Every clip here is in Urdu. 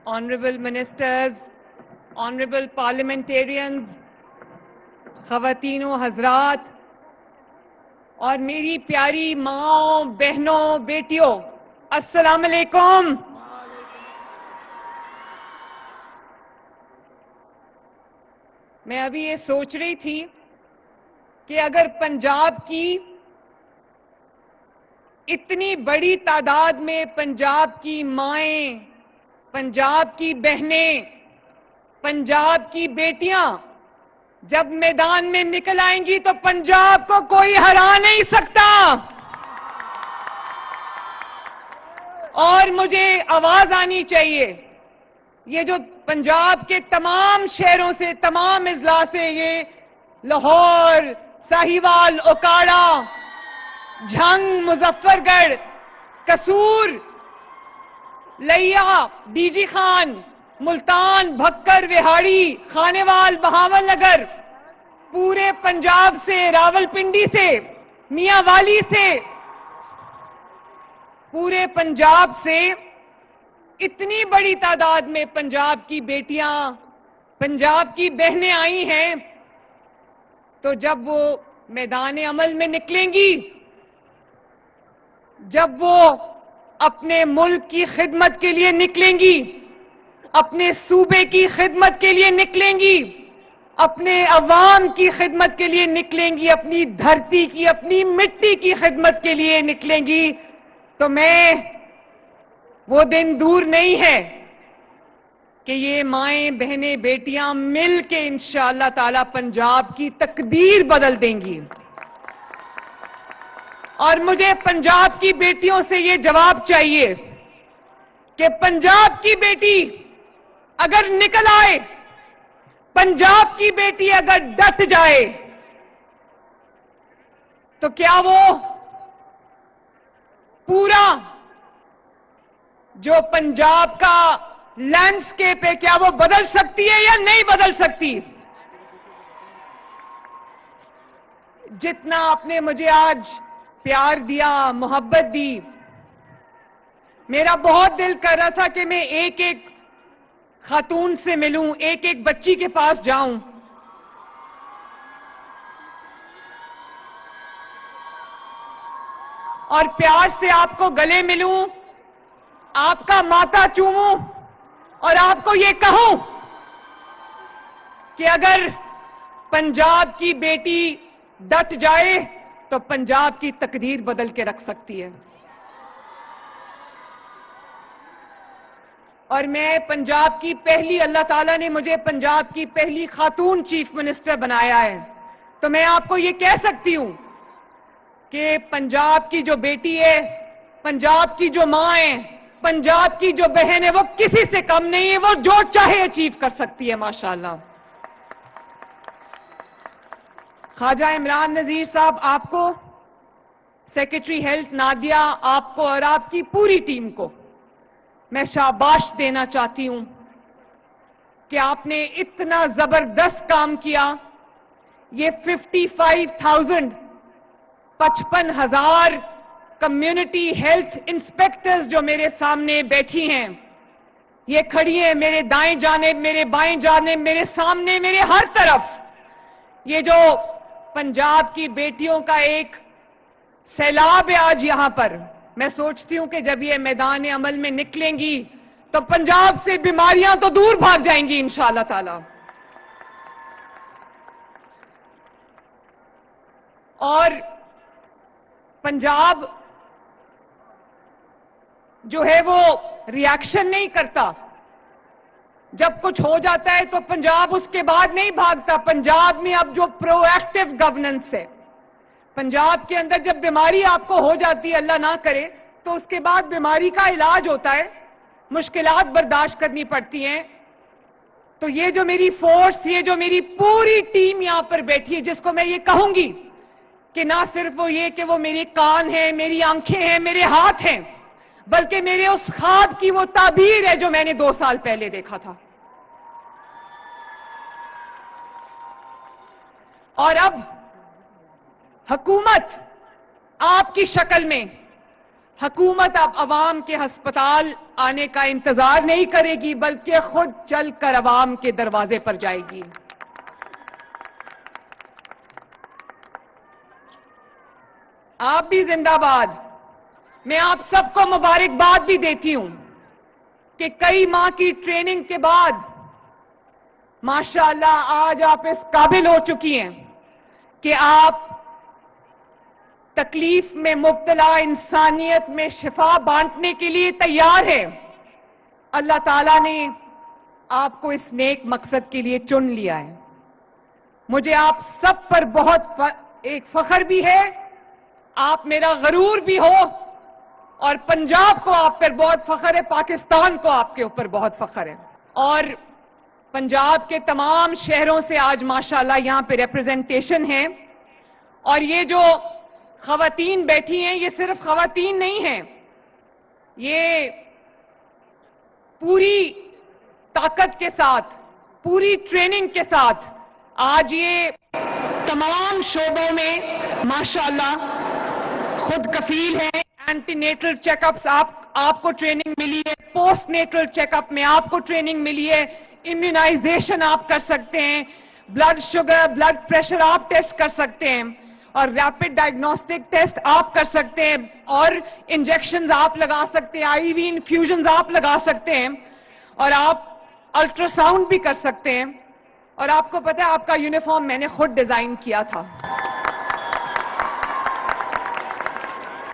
Honorable Ministers, Honorable Parliamentarians, خواتین و حضرات اور میری پیاری ماؤں، بہنوں، بیٹیوں، السلام علیکم۔ میں ابھی یہ سوچ رہی تھی کہ اگر پنجاب کی اتنی بڑی تعداد میں پنجاب کی مائیں، پنجاب کی بہنیں، پنجاب کی بیٹیاں جب میدان میں نکل آئیں گی تو پنجاب کو کوئی ہرا نہیں سکتا۔ اور مجھے آواز آنی چاہیے، یہ جو پنجاب کے تمام شہروں سے، تمام اضلاع سے، یہ لاہور، ساہیوال، اوکاڑا، جھنگ، مظفر گڑھ، قصور، لیا، ڈی جی خان، ملتان، بھکر، وہاڑی، خانیوال، بہاول نگر، پورے پنجاب سے، راولپنڈی سے، میاں والی سے، پورے پنجاب سے اتنی بڑی تعداد میں پنجاب کی بیٹیاں، پنجاب کی بہنیں آئی ہیں، تو جب وہ میدان عمل میں نکلیں گی، جب وہ اپنے ملک کی خدمت کے لیے نکلیں گی، اپنے صوبے کی خدمت کے لیے نکلیں گی، اپنے عوام کی خدمت کے لیے نکلیں گی، اپنی دھرتی کی، اپنی مٹی کی خدمت کے لیے نکلیں گی، تو وہ دن دور نہیں ہے کہ یہ مائیں، بہنیں، بیٹیاں مل کے انشاءاللہ تعالی پنجاب کی تقدیر بدل دیں گی۔ اور مجھے پنجاب کی بیٹیوں سے یہ جواب چاہیے کہ پنجاب کی بیٹی اگر نکل آئے، پنجاب کی بیٹی اگر ڈٹ جائے، تو کیا وہ پورا جو پنجاب کا لینڈسکیپ ہے، کیا وہ بدل سکتی ہے یا نہیں بدل سکتی؟ جتنا آپ نے مجھے آج پیار دیا، محبت دی، میرا بہت دل کر رہا تھا کہ میں ایک ایک خاتون سے ملوں، ایک ایک بچی کے پاس جاؤں، اور پیار سے آپ کو گلے ملوں، آپ کا ماتھا چوموں، اور آپ کو یہ کہوں کہ اگر پنجاب کی بیٹی ڈٹ جائے تو پنجاب کی تقدیر بدل کے رکھ سکتی ہے۔ اور میں پنجاب کی پہلی، اللہ تعالیٰ نے مجھے پنجاب کی پہلی خاتون چیف منسٹر بنایا ہے، تو میں آپ کو یہ کہہ سکتی ہوں کہ پنجاب کی جو بیٹی ہے، پنجاب کی جو ماں ہے، پنجاب کی جو بہن ہے، وہ کسی سے کم نہیں ہے، وہ جو چاہے اچیو کر سکتی ہے ماشاءاللہ۔ خواجہ عمران نذیر صاحب، آپ کو، سیکرٹری ہیلتھ نادیہ، آپ کو اور آپ کی پوری ٹیم کو میں شاباش دینا چاہتی ہوں کہ آپ نے اتنا زبردست کام کیا۔ یہ 55,000 55,000 کمیونٹی ہیلتھ انسپیکٹرز جو میرے سامنے بیٹھی ہیں، یہ کھڑی ہیں میرے دائیں جانب، میرے بائیں جانب، میرے سامنے، میرے ہر طرف، یہ جو پنجاب کی بیٹیوں کا ایک سیلاب ہے آج یہاں پر۔ میں سوچتی ہوں کہ جب یہ میدان عمل میں نکلیں گی تو پنجاب سے بیماریاں تو دور بھاگ جائیں گی انشاءاللہ تعالی۔ اور پنجاب جو ہے وہ ریاکشن نہیں کرتا، جب کچھ ہو جاتا ہے تو پنجاب اس کے بعد نہیں بھاگتا۔ پنجاب میں اب جو پرو ایکٹیو گورننس ہے، پنجاب کے اندر جب بیماری آپ کو ہو جاتی ہے، اللہ نہ کرے، تو اس کے بعد بیماری کا علاج ہوتا ہے، مشکلات برداشت کرنی پڑتی ہیں۔ تو یہ جو میری فورس، یہ جو میری پوری ٹیم یہاں پر بیٹھی ہے، جس کو میں یہ کہوں گی کہ نہ صرف وہ یہ کہ وہ میری کان ہیں، میری آنکھیں ہیں، میرے ہاتھ ہیں، بلکہ میرے اس خواب کی وہ تعبیر ہے جو میں نے 2 سال پہلے دیکھا تھا۔ اور اب حکومت آپ کی شکل میں، حکومت اب عوام کے ہسپتال آنے کا انتظار نہیں کرے گی بلکہ خود چل کر عوام کے دروازے پر جائے گی. آپ بھی زندہ باد. میں آپ سب کو مبارکباد بھی دیتی ہوں کہ کئی ماہ کی ٹریننگ کے بعد ماشاءاللہ آج آپ اس قابل ہو چکی ہیں کہ آپ تکلیف میں مبتلا انسانیت میں شفا بانٹنے کے لیے تیار ہے. اللہ تعالیٰ نے آپ کو اس نیک مقصد کے لیے چن لیا ہے. مجھے آپ سب پر بہت ایک فخر بھی ہے, آپ میرا غرور بھی ہو, اور پنجاب کو آپ پر بہت فخر ہے, پاکستان کو آپ کے اوپر بہت فخر ہے. اور پنجاب کے تمام شہروں سے آج ماشاءاللہ یہاں پہ ریپرزنٹیشن ہے. اور یہ جو خواتین بیٹھی ہیں یہ صرف خواتین نہیں ہیں, یہ پوری طاقت کے ساتھ, پوری ٹریننگ کے ساتھ آج یہ تمام شعبوں میں ماشاءاللہ خود کفیل ہے. اینٹی نیٹل چیک اپس آپ کو ٹریننگ ملی ہے, پوسٹ نیٹل چیک اپ میں آپ کو ٹریننگ ملی ہے, امیونائزیشن آپ کر سکتے ہیں, بلڈ شوگر بلڈ پریشر آپ ٹیسٹ کر سکتے ہیں, اور ریپڈ ڈائگنوسٹک ٹیسٹ آپ کر سکتے ہیں, اور انجیکشنز آپ لگا سکتے ہیں, آئی وی انفیوژنز آپ لگا سکتے ہیں, اور آپ الٹرا ساؤنڈ بھی کر سکتے ہیں. اور آپ کو پتہ ہے آپ کا یونیفارم میں نے خود ڈیزائن کیا تھا,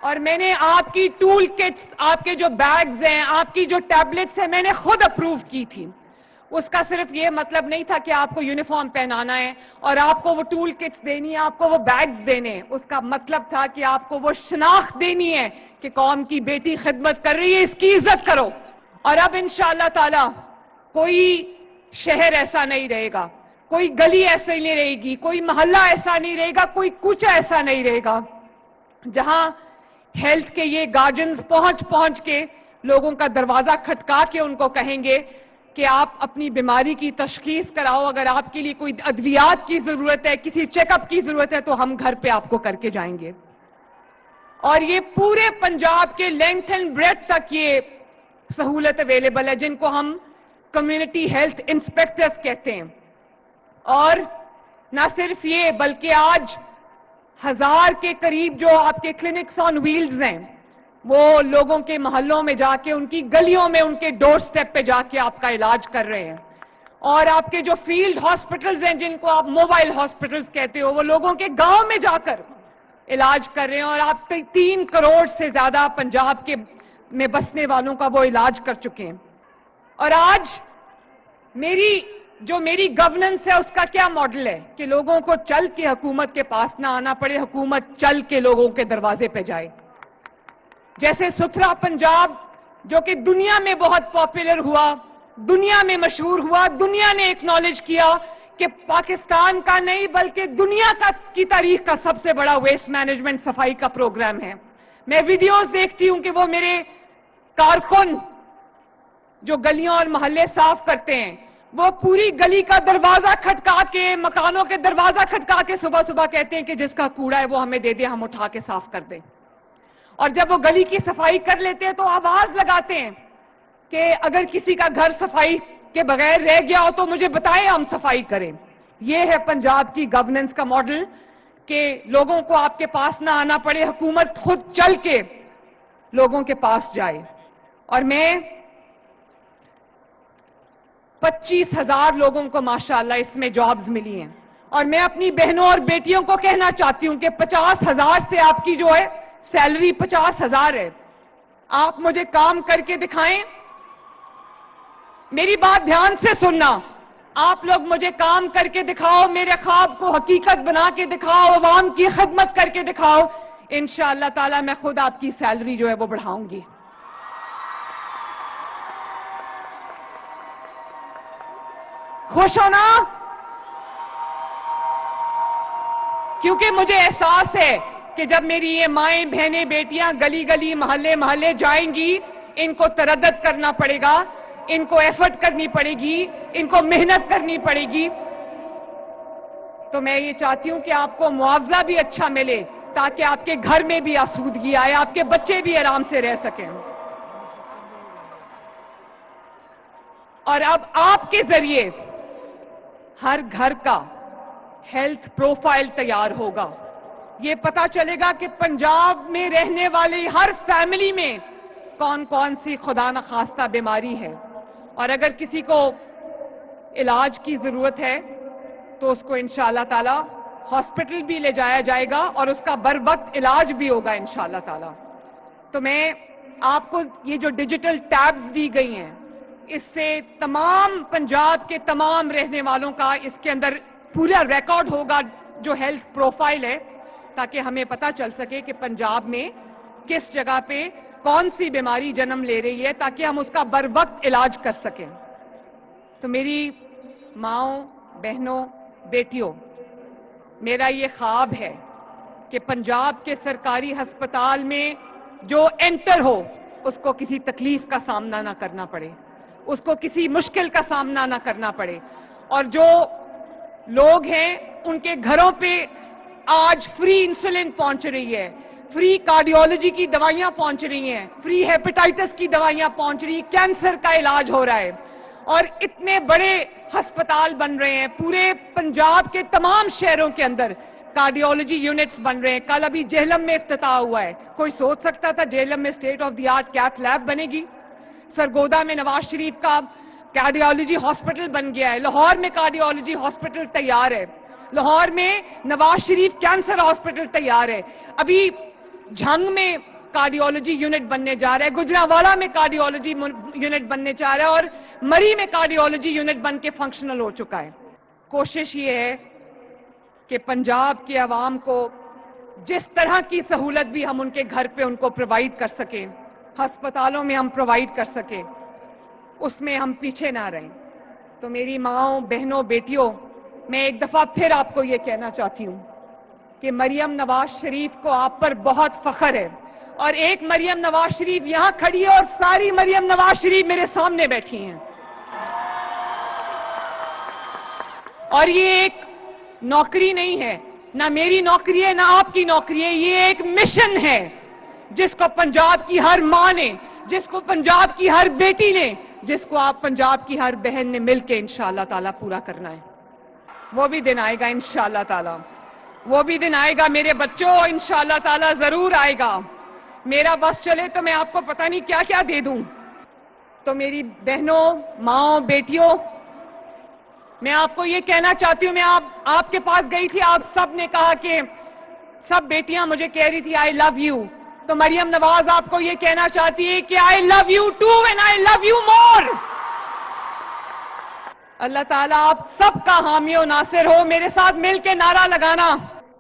اور میں نے آپ کی ٹول کٹس, آپ کے جو بیگز ہیں, آپ کی جو ٹیبلٹس ہیں, میں نے خود اپروو کی تھی. اس کا صرف یہ مطلب نہیں تھا کہ آپ کو یونیفارم پہنانا ہے اور آپ کو وہ ٹول کٹس دینی ہے, آپ کو وہ بیگز دینے ہیں. اس کا مطلب تھا کہ آپ کو وہ شناخت دینی ہے کہ قوم کی بیٹی خدمت کر رہی ہے, اس کی عزت کرو. اور اب انشاءاللہ تعالی کوئی شہر ایسا نہیں رہے گا, کوئی گلی ایسا نہیں رہے گی, کوئی محلہ ایسا نہیں رہے گا, کوئی کوچہ ایسا نہیں رہے گا جہاں ہیلتھ کے یہ گارڈینز پہنچ کے لوگوں کا دروازہ کھٹکا کے ان کو کہیں گے کہ آپ اپنی بیماری کی تشخیص کراؤ, اگر آپ کے لیے کوئی ادویات کی ضرورت ہے, کسی چیک اپ کی ضرورت ہے تو ہم گھر پہ آپ کو کر کے جائیں گے. اور یہ پورے پنجاب کے لینتھ اینڈ بریڈتھ تک یہ سہولت اویلیبل ہے, جن کو ہم کمیونٹی ہیلتھ انسپیکٹرز کہتے ہیں. اور نہ صرف یہ بلکہ آج 1000 کے قریب جو آپ کے کلینکس آن ویلز ہیں وہ لوگوں کے محلوں میں جا کے, ان کی گلیوں میں, ان کے ڈور سٹیپ پہ جا کے آپ کا علاج کر رہے ہیں. اور آپ کے جو فیلڈ ہاسپٹلز ہیں جن کو آپ موبائل ہاسپٹلز کہتے ہو, وہ لوگوں کے گاؤں میں جا کر علاج کر رہے ہیں. اور آپ 3 کروڑ سے زیادہ پنجاب کے میں بسنے والوں کا وہ علاج کر چکے ہیں. اور آج میری گورننس ہے اس کا کیا ماڈل ہے کہ لوگوں کو چل کے حکومت کے پاس نہ آنا پڑے, حکومت چل کے لوگوں کے دروازے پہ جائے. جیسے ستھرا پنجاب جو کہ دنیا میں بہت پاپولر ہوا, دنیا میں مشہور ہوا, دنیا نے ایکنالج کیا کہ پاکستان کا نہیں بلکہ دنیا کی تاریخ کا سب سے بڑا ویسٹ مینجمنٹ صفائی کا پروگرام ہے. میں ویڈیوز دیکھتی ہوں کہ وہ میرے کارکن جو گلیاں اور محلے صاف کرتے ہیں وہ پوری گلی کا دروازہ کھٹکا کے, مکانوں کے دروازہ کھٹکا کے صبح صبح کہتے ہیں کہ جس کا کوڑا ہے وہ ہمیں دے دے, ہم اٹھا کے صاف کر دیں. اور جب وہ گلی کی صفائی کر لیتے ہیں تو آواز لگاتے ہیں کہ اگر کسی کا گھر صفائی کے بغیر رہ گیا ہو تو مجھے بتائیں, ہم صفائی کریں. یہ ہے پنجاب کی گورننس کا ماڈل کہ لوگوں کو آپ کے پاس نہ آنا پڑے, حکومت خود چل کے لوگوں کے پاس جائے. اور میں 25,000 لوگوں کو ماشاءاللہ اس میں جابز ملی ہیں. اور میں اپنی بہنوں اور بیٹیوں کو کہنا چاہتی ہوں کہ 50,000 سے آپ کی جو ہے سیلری 50,000 ہے. آپ مجھے کام کر کے دکھائیں, میری بات دھیان سے سننا, آپ لوگ مجھے کام کر کے دکھاؤ, میرے خواب کو حقیقت بنا کے دکھاؤ, عوام کی خدمت کر کے دکھاؤ, انشاءاللہ تعالی میں خود آپ کی سیلری جو ہے وہ بڑھاؤں گی. خوش ہو نا؟ کیونکہ مجھے احساس ہے کہ جب میری یہ مائیں بہنیں بیٹیاں گلی گلی محلے محلے جائیں گی, ان کو تردد کرنا پڑے گا, ان کو ایفرٹ کرنی پڑے گی, ان کو محنت کرنی پڑے گی. تو میں یہ چاہتی ہوں کہ آپ کو معاوضہ بھی اچھا ملے, تاکہ آپ کے گھر میں بھی آسودگی آئے, آپ کے بچے بھی آرام سے رہ سکیں. اور اب آپ کے ذریعے ہر گھر کا ہیلتھ پروفائل تیار ہوگا. یہ پتا چلے گا کہ پنجاب میں رہنے والی ہر فیملی میں کون کون سی خدا نخواستہ بیماری ہے, اور اگر کسی کو علاج کی ضرورت ہے تو اس کو انشاءاللہ تعالی ہاسپٹل بھی لے جایا جائے گا اور اس کا بر وقت علاج بھی ہوگا انشاءاللہ تعالی. تو میں آپ کو یہ جو ڈیجیٹل ٹیبز دی گئی ہیں, اس سے تمام پنجاب کے تمام رہنے والوں کا اس کے اندر پورا ریکارڈ ہوگا جو ہیلتھ پروفائل ہے, تاکہ ہمیں پتا چل سکے کہ پنجاب میں کس جگہ پہ کون سی بیماری جنم لے رہی ہے, تاکہ ہم اس کا بر وقت علاج کر سکیں. تو میری ماؤں, بہنوں, بیٹیوں, میرا یہ خواب ہے کہ پنجاب کے سرکاری ہسپتال میں جو انٹر ہو اس کو کسی تکلیف کا سامنا نہ کرنا پڑے, اس کو کسی مشکل کا سامنا نہ کرنا پڑے, اور جو لوگ ہیں ان کے گھروں پہ آج فری انسولین پہنچ رہی ہے, فری کارڈیولوجی کی دوائیاں پہنچ رہی ہیں, فری ہیپیٹائٹس کی دوائیاں پہنچ رہی ہیں, کینسر کا علاج ہو رہا ہے, اور اتنے بڑے ہسپتال بن رہے ہیں پورے پنجاب کے تمام شہروں کے اندر, کارڈیولوجی یونٹس بن رہے ہیں. کل ابھی جہلم میں افتتاح ہوا ہے. کوئی سوچ سکتا تھا جہلم میں state of the art cath lab بنے گی؟ سرگودا میں نواز شریف کا کارڈیولوجی ہاسپٹل بن گیا ہے, لاہور میں کارڈیولوجی ہاسپٹل تیار ہے, لاہور میں نواز شریف کینسر ہاسپٹل تیار ہے, ابھی جھنگ میں کارڈیولوجی یونٹ بننے جا رہا ہے, گجرانوالہ میں کارڈیولوجی یونٹ بننے جا رہا ہے, اور مری میں کارڈیولوجی یونٹ بن کے فنکشنل ہو چکا ہے. کوشش یہ ہے کہ پنجاب کے عوام کو جس طرح کی سہولت بھی ہم ان کے گھر پہ ان کو پرووائڈ کر سکیں, ہسپتالوں میں ہم پرووائڈ کر سکیں, اس میں ہم پیچھے نہ رہیں. تو میری ماؤں, بہنوں, بیٹیوں, میں ایک دفعہ پھر آپ کو یہ کہنا چاہتی ہوں کہ مریم نواز شریف کو آپ پر بہت فخر ہے, اور ایک مریم نواز شریف یہاں کھڑی ہے اور ساری مریم نواز شریف میرے سامنے بیٹھی ہیں. اور یہ ایک نوکری نہیں ہے, نہ میری نوکری ہے نہ آپ کی نوکری ہے, یہ ایک مشن ہے جس کو پنجاب کی ہر ماں نے, جس کو پنجاب کی ہر بیٹی نے, جس کو آپ پنجاب کی ہر بہن نے مل کے انشاءاللہ تعالیٰ پورا کرنا ہے. وہ بھی دن آئے گا انشاءاللہ تعالیٰ, وہ بھی دن آئے گا میرے بچوں, انشاءاللہ تعالیٰ ضرور آئے گا. میرا بس چلے تو میں آپ کو پتہ نہیں کیا کیا دے دوں. تو میری بہنوں, ماؤں, بیٹیوں, میں آپ کو یہ کہنا چاہتی ہوں, میں آپ کے پاس گئی تھی, آپ سب نے کہا کہ سب بیٹیاں مجھے کہہ رہی تھی آئی لو یو, تو مریم نواز آپ کو یہ کہنا چاہتی ہے کہ I love you too and I love you more. اللہ تعالیٰ آپ سب کا حامی و ناصر ہو. میرے ساتھ مل کے نعرہ لگانا,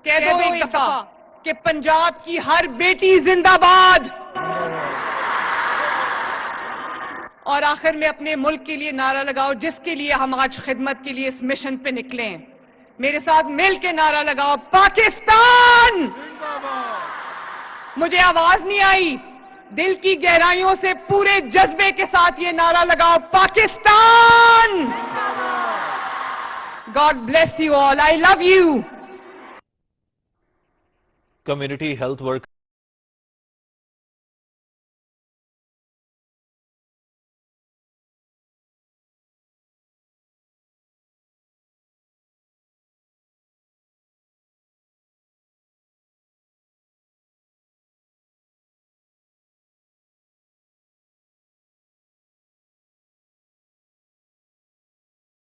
کہہ دو ایک دفعہ کہ پنجاب کی ہر بیٹی زندہ باد. اور آخر میں اپنے ملک کے لیے نعرہ لگاؤ جس کے لیے ہم آج خدمت کے لیے اس مشن پہ نکلے ہیں. میرے ساتھ مل کے نعرہ لگاؤ, پاکستان. مجھے آواز نہیں آئی, دل کی گہرائیوں سے پورے جذبے کے ساتھ یہ نعرہ لگاؤ, Pakistan. God bless you all. I love you. Community health worker